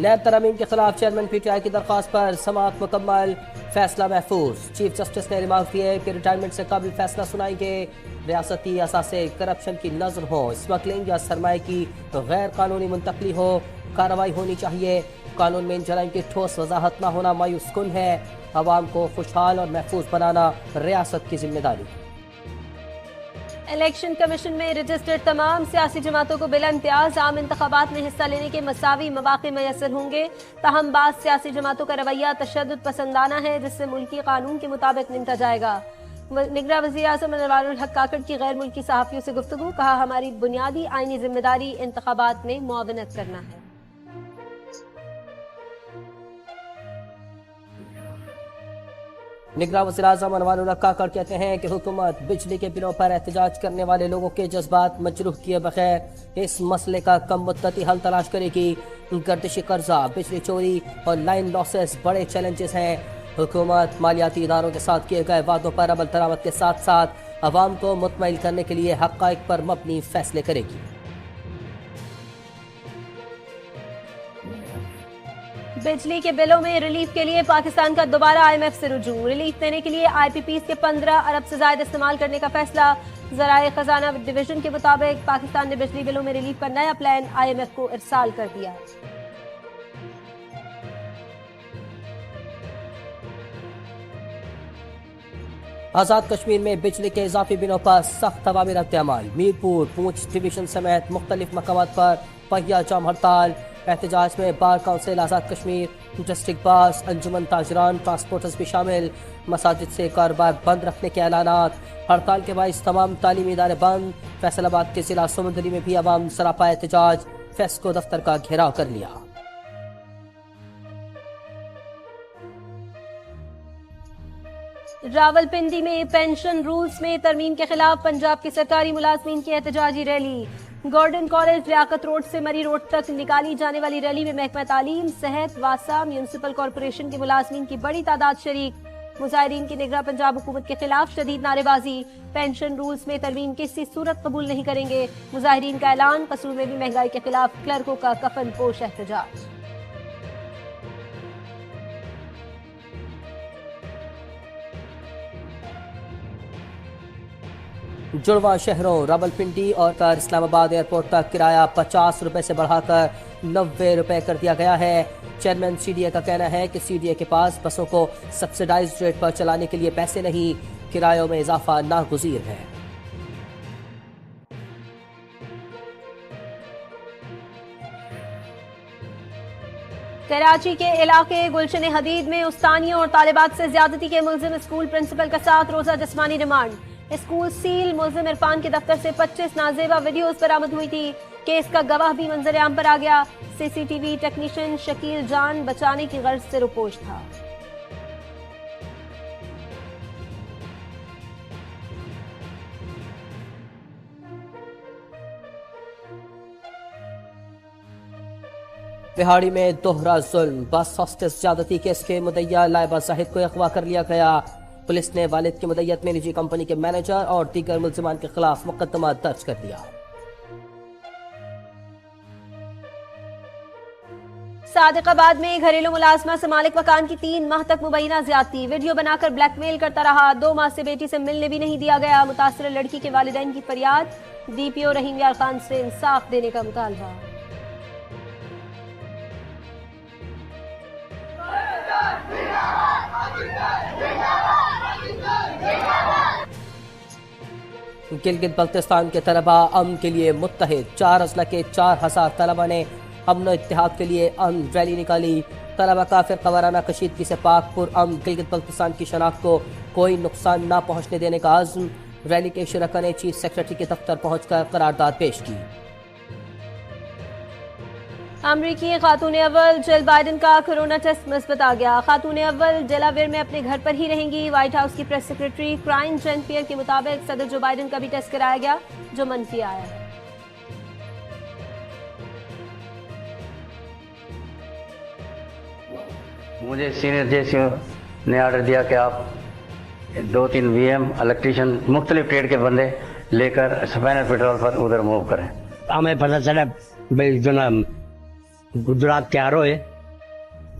NAB ترامیم کے خلاف chairman P T I کی درخواست پر سماعت مکمل، فیصلہ محفوظ۔ چیف جسٹس نے ریمارک دیے کہ ریٹائرمنٹ سے قبل فیصلہ سنائیں گے۔ ریاستی اثاثے کرپشن کی نظر ہو، اسمگلنگ یا سرمایہ کی غیر قانونی منتقلی ہو، کارروائی ہونی چاہیے۔ قانون میں ان جرائم کی ٹھوس وضاحت نہ ہونا مایوس کن ہے۔ عوام کو خوشحال اور محفوظ بنانا ریاست کی ذمہ داری ہے۔ الیکشن کمیشن میں رجسٹرڈ تمام سیاسی جماعتوں کو بلا امتیاز عام انتخابات میں حصہ لینے کے مساوی مواقع میسر ہوں گے۔ تاہم بعض سیاسی جماعتوں کا رویہ تشدد پسندانہ ہے، جس سے ملکی قانون کے مطابق نمٹا جائے گا۔ نگراں وزیر اعظم انور الحق کاکڑ کی غیر ملکی صحافیوں سے گفتگو، کہا ہماری بنیادی آئینی ذمہ داری انتخابات میں معاونت کرنا ہے۔ نگراں وزیر اعظم انور الحق کاکڑ کہتے ہیں کہ حکومت بجلی کے بلوں پر احتجاج کرنے والے لوگوں کے جذبات مجروح کیے بغیر اس مسئلے کا کم مدتی حل تلاش کرے گی۔ گردشی قرضہ، بجلی چوری اور لائن لاسز بڑے چیلنجز ہیں۔ حکومت مالیاتی اداروں کے ساتھ کیے گئے وعدوں پر عمل درآمد کے ساتھ ساتھ عوام کو مطمئن کرنے کے لیے حقائق پر مبنی فیصلے کرے گی۔ بجلی کے بلوں میں ریلیف کے لیے پاکستان کا دوبارہ آئی ایم ایف سے رجوع، ریلیف دینے کے لیے آئی پی پیز کے 15 ارب سے زائد استعمال کرنے کا فیصلہ۔ ذرائع خزانہ ڈویژن کے مطابق پاکستان نے بجلی بلوں میں ریلیف کا نیا پلان آئی ایم ایف کو ارسال کر دیا۔ آزاد کشمیر میں بجلی کے اضافی بلوں پر سخت عوامی رد عمل، میرپور، پونچھ ڈویژن سمیت مختلف مقامات پر پہیہ جام ہڑتال۔ احتجاج میں bar council Azad Kashmir, district باز، انجمن تاجران، ٹرانسپورٹرز بھی شامل۔ مساجد سے کاروبار بند رکھنے کے اعلانات۔ ہڑتال کے باعث تمام تعلیمی ادارے بند۔ فیصل آباد کے ضلع سمندری میں بھی عوام سراپا احتجاج، فیسکو دفتر کا گھیراؤ کر لیا۔ راولپنڈی میں پینشن رولز میں ترمیم کے خلاف پنجاب کے سرکاری ملازمین کی احتجاجی ریلی۔ گورڈن کالج لیاقت روڈ سے مری روڈ تک نکالی جانے والی ریلی میں محکمہ تعلیم، صحت، واسا، میونسپل کارپوریشن کے ملازمین کی بڑی تعداد شریک۔ مظاہرین کی نگراں پنجاب حکومت کے خلاف شدید نعرے بازی، پینشن رولز میں ترمیم کسی صورت قبول نہیں کریں گے۔ مظاہرین کا اعلان، قصور میں بھی مہنگائی کے خلاف کلرکوں کا کفن پوش احتجاج۔ جڑواں شہروں راولپنڈی اور اسلام آباد ایئرپورٹ تک کرایہ 50 روپے سے بڑھا کر 90 روپے کر دیا گیا ہے۔ چیئرمین سی ڈی اے کا کہنا ہے کہ سی ڈی اے کے پاس بسوں کو سبسڈائزڈ ریٹ پر چلانے کے لیے پیسے نہیں، کرایوں میں اضافہ ناگزیر ہے۔ کراچی کے علاقے گلشن حدید میں استانیوں اور طالبات سے زیادتی کے ملزم اسکول پرنسپل کا 7 روزہ جسمانی ریمانڈ۔ اسکول سیل، ملزم عرفان کے دفتر سے 25 نازیبا ویڈیوز برآمد ہوئی تھی۔ کیس کا گواہ بھی منظر عام پر آ گیا۔ C C T V technician Shakeel جان بچانے کی غرض سے روپوش تھا۔ بہاڑی میں دوہرا ظلم، بس ہاسٹس زیادتی کیس کے مدعیہ لائبہ زاہد کو اغوا کر لیا گیا۔ پولیس نے والد کی مدعیت میں نجی کمپنی کے مینیجر اور دیگر ملزمان کے خلاف مقدمہ درج کر دیا۔ صادق آباد میں گھریلو ملازمہ سے مالک مکان کی 3 ماہ تک مبینہ زیادتی، ویڈیو بنا کر بلیک میل کرتا رہا، 2 ماہ سے بیٹی سے ملنے بھی نہیں دیا گیا۔ متاثرہ لڑکی کے والدین کی فریاد، ڈی پی او رحیم یار خان سے انصاف دینے کا مطالبہ۔ گلگت بلتستان کے طلبہ امن کے لیے متحد، 4 اضلاع کے 4000 طلبہ نے امن و اتحاد کے لیے امن ریلی نکالی۔ طلبہ کا فرقہ وارانہ کشیدگی سے پاک پر امن گلگت بلتستان کی شناخت کو کوئی نقصان نہ پہنچنے دینے کا عزم۔ ریلی کے شرکاء نے چیف سیکرٹری کے دفتر پہنچ کر قرارداد پیش کی۔ امریکی خاتون اول جل بائیڈن کا کورونا ٹیسٹ مثبت آ گیا۔ خاتون اول ڈیلاویئر میں اپنے گھر پر ہی رہیں گی۔ وائٹ ہاؤس کی پریس سیکرٹری کرائن جین پیئر کے مطابق صدر جو بائیڈن کا بھی ٹیسٹ کرایا گیا جو منفی آیا ہے۔ مجھے سینئر جے سی نے آرڈر دیا کہ آپ 2-3 وی ایم الیکٹریشین مختلف ٹریڈ کے بندے لے کر سپینر پیٹرول پر ادھر موو کریں۔ ہمیں پتہ چلا بھائی جو نا گجرات تیار ہوئے